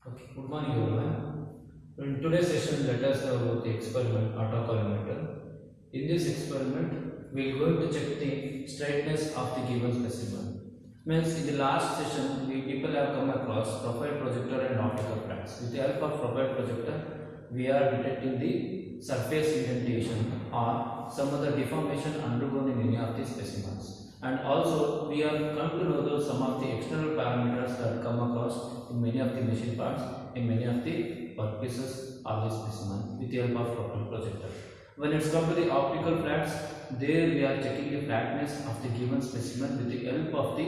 Okay, good morning everyone. In today's session, let us know about the experiment autocollimeter. In this experiment, we are going to check the straightness of the given specimen. Means in the last session, we people have come across profile projector and optical flags. With the help of profile projector, we are detecting the surface indentation or some other deformation undergone in any of the specimens. And also, we have come to know some of the external parameters that come across in many of the machine parts, in many of the workpieces of the specimen with the help of profile projector. When it's come to the optical flags, there we are checking the flatness of the given specimen with the help of the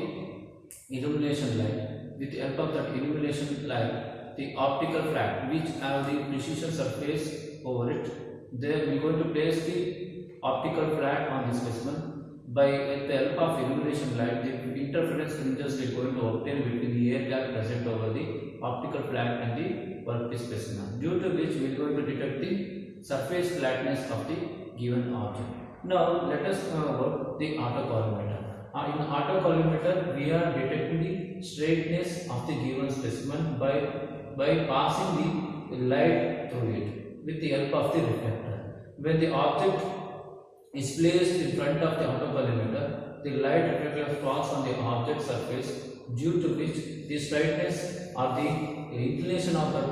illumination light. With the help of that illumination light, the optical flag which have the precision surface over it, there we are going to place the optical flag on the specimen. By the help of illumination light, the interference fringes we are going to obtain between the air gap present over the optical flag and the workpiece specimen, due to which we are going to detect the surface flatness of the given object. Now let us know about the autocollimeter. In autocollimeter, we are detecting the straightness of the given specimen by passing the light through it with the help of the reflector. When the object is placed in front of the autocollimeter, the light reflector falls on the object surface, due to which the straightness or the inclination of the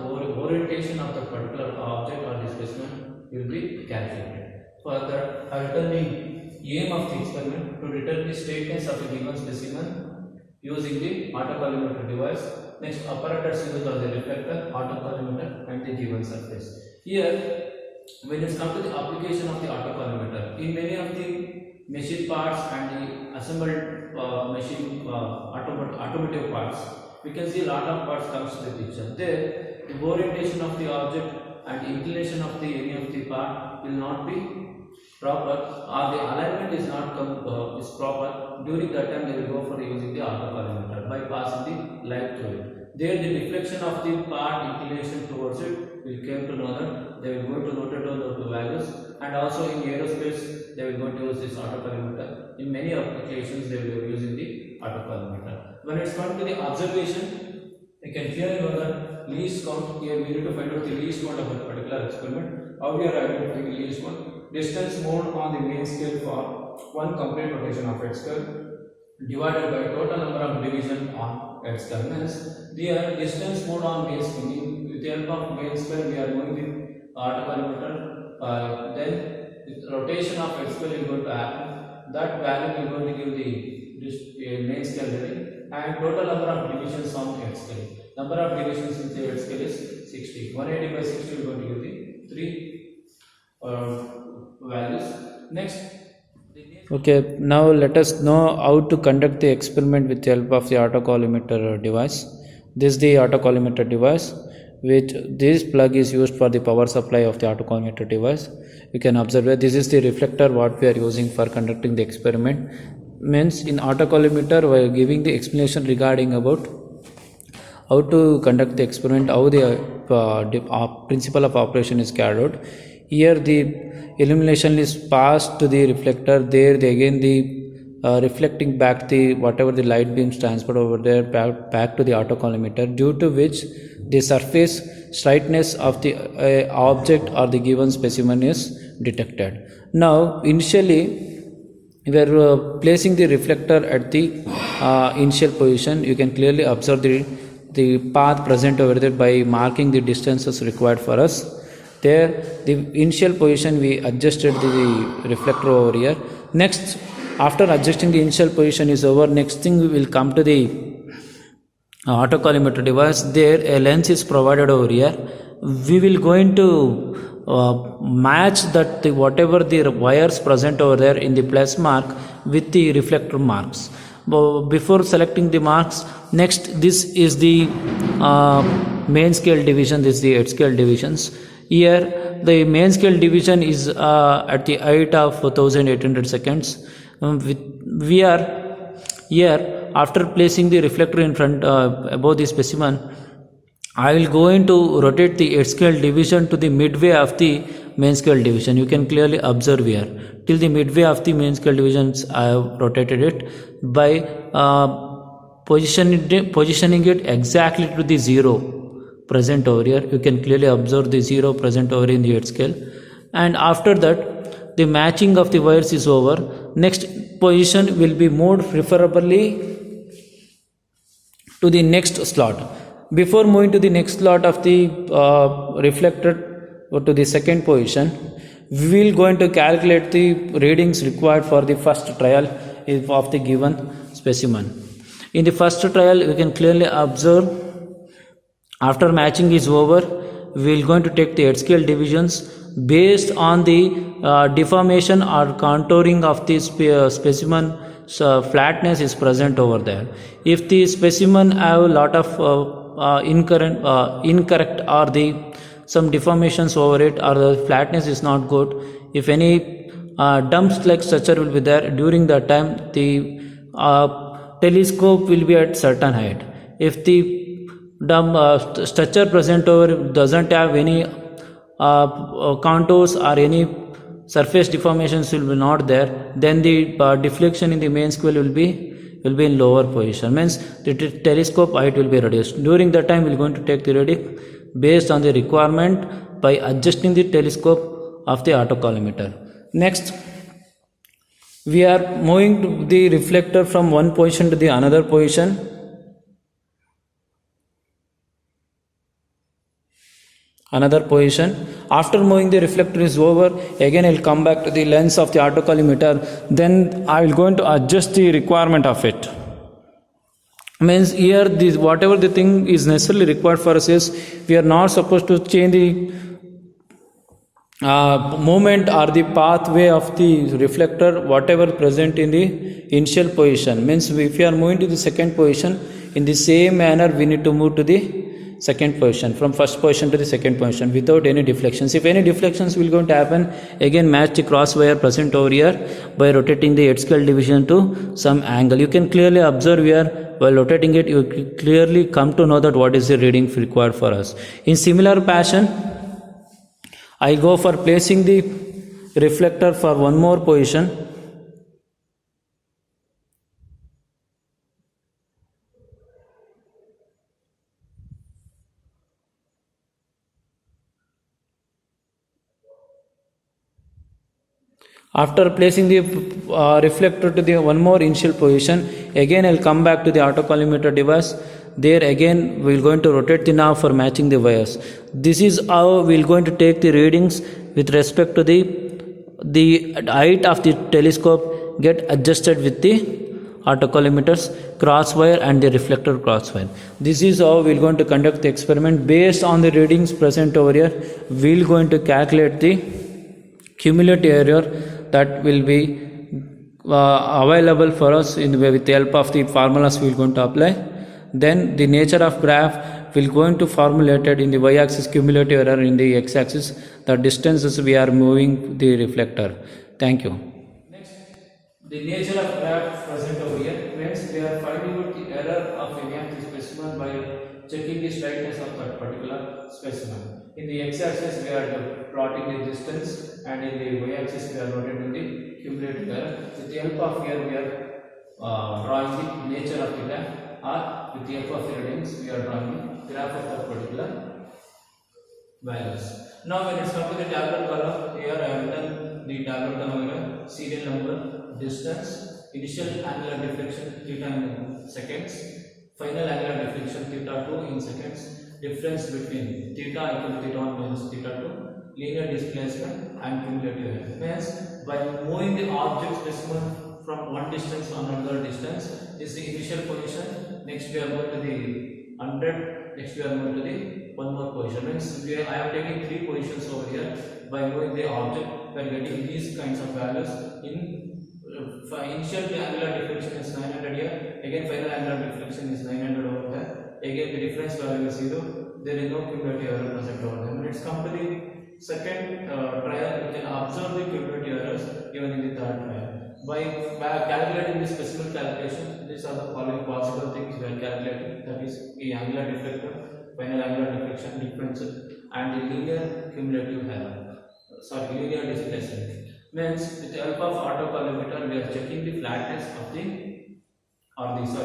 orientation of the particular object or the specimen will be calculated. Further, alternating aim of the experiment to determine the straightness of a given specimen using the autocollimeter device. Next, apparatus used are the reflector, autocollimeter, and the given surface. Here, when it comes to the application of the autocollimeter, in many of the machine parts and the assembled machine automotive parts, we can see a lot of parts comes to the picture. There, the orientation of the object and inclination of the any of the part will not be proper, or the alignment is not is proper. During that time, they will go for using the autocollimeter by passing the light through it. There, the reflection of the part inclination towards it will came to know that they will go to note down the values, and also in aerospace they will go to use this autocollimeter. In many applications, they will be using the autocollimeter. When it's come to the observation, you can clearly know that least count. Here we need to find out the least count of a particular experiment. How we are identifying the least count? Distance moved on the main scale for one complete rotation of X curve divided by total number of division on X curve. Means the distance moved on main scale, with the help of main scale we are moving with autocollimeter. Then with rotation of X scale is going to happen. That value is going to give the main scale reading, and total number of divisions on X scale. Number of divisions in the X scale is 60. 180 by 60 is going to give the 3 values. Next. Okay, now let us know how to conduct the experiment with the help of the autocollimeter device. This is the autocollimeter device, which this plug is used for the power supply of the autocollimeter device. You can observe that this is the reflector what we are using for conducting the experiment. Means in autocollimeter we are giving the explanation regarding about how to conduct the experiment, how the principle of operation is carried out. Here the illumination is passed to the reflector. There again the reflecting back the whatever the light beams transferred over there back to the autocollimeter, due to which the surface straightness of the object or the given specimen is detected. Now initially we are placing the reflector at the initial position. You can clearly observe the path present over there by marking the distances required for us. There the initial position we adjusted the reflector over here. Next, after adjusting the initial position is over, next thing we will come to the autocollimeter device. There a lens is provided over here. We will going to match that whatever the wires present over there in the plus mark with the reflector marks. Before selecting the marks, next this is the main scale division, this is the 8 scale divisions. Here the main scale division is at the height of 1800 seconds. We are here, after placing the reflector in front above the specimen, I will going to rotate the 8 scale division to the midway of the main scale division. You can clearly observe here till the midway of the main scale divisions I have rotated it by positioning it exactly to the 0 present over here. You can clearly observe the 0 present over in the head scale. And after that, the matching of the wires is over. Next position will be moved preferably to the next slot. Before moving to the next slot of the reflector or to the second position, we will going to calculate the readings required for the first trial of the given specimen. In the first trial, we can clearly observe after matching is over, we will going to take the head scale divisions based on the deformation or contouring of the specimen. So flatness is present over there. If the specimen have a lot of incorrect or the some deformations over it, or the flatness is not good, if any dumps like structure will be there, during that time the telescope will be at certain height. If the structure present over doesn't have any contours or any surface deformations will be not there, then the deflection in the main scale will be in lower position, means the telescope height will be reduced. During that time we are going to take the reading based on the requirement by adjusting the telescope of the autocollimeter. Next, we are moving to the reflector from one position to the another position. After moving the reflector is over, again I will come back to the lens of the autocollimeter. Then I will going to adjust the requirement of it. Means here this whatever the thing is necessarily required for us is, we are not supposed to change the movement or the pathway of the reflector whatever present in the initial position. Means if we are moving to the second position, in the same manner we need to move to the second position, from first position to the second position without any deflections. If any deflections will going to happen, again match the cross wire present over here by rotating the head scale division to some angle. You can clearly observe here, while rotating it you clearly come to know that what is the reading required for us. In similar fashion, I go for placing the reflector for one more position. After placing the reflector to the one more initial position, again I will come back to the autocollimeter device. There again we will going to rotate the knob for matching the wires. This is how we will going to take the readings with respect to the height of the telescope get adjusted with the autocollimeters crosswire and the reflector crosswire. This is how we will going to conduct the experiment. Based on the readings present over here, we will going to calculate the cumulative error that will be available for us with the help of the formulas we will going to apply. Then the nature of graph will going to formulated in the y-axis cumulative error, in the x-axis the distances we are moving the reflector. Thank you. Next, the nature of graph present over here means we are finding out the error of any of the specimen by checking the straightness of that particular specimen. In the x-axis we are plotting the distance, and in the y-axis we are rotating the cumulative error. With the help of here we are drawing the nature of the graph, or with the help of the readings we are drawing the graph of that particular values. Now when it comes to the tabular column, here I have written the tabular column here: serial number, distance, initial angular deflection theta in seconds, final angular deflection theta 2 in seconds, difference between theta equal to theta 1 minus theta 2, linear displacement, and cumulative error. Means by moving the object specimen from one distance to another distance, this is the initial position. Next we are going to the 100. Next we are going to the one more position. Means I am taking three positions over here. By moving the object, we are getting these kinds of values. In initial angular deflection is 900 here. Again final angular deflection is 900 over there. Again the difference value is 0. There is no cumulative error present over there. Let's come to the second trial. We can observe the cumulative errors even in the third trial. By calculating the specimen calculation, these are the following possible things we are calculating. That is the angular deflector, final angular deflection difference, and the linear cumulative error. Linear displacement. Means with the help of autocollimeter we are checking the flatness of the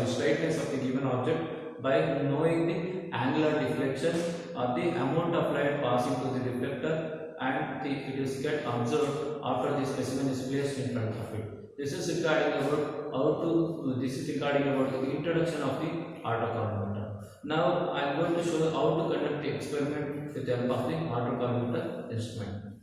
straightness of the given object by knowing the angular deflection or the amount of light passing to the reflector, and it is get observed after the specimen is placed in front of it. This is regarding about the introduction of the autocollimeter. Now I am going to show how to conduct the experiment with the help of the autocollimeter instrument.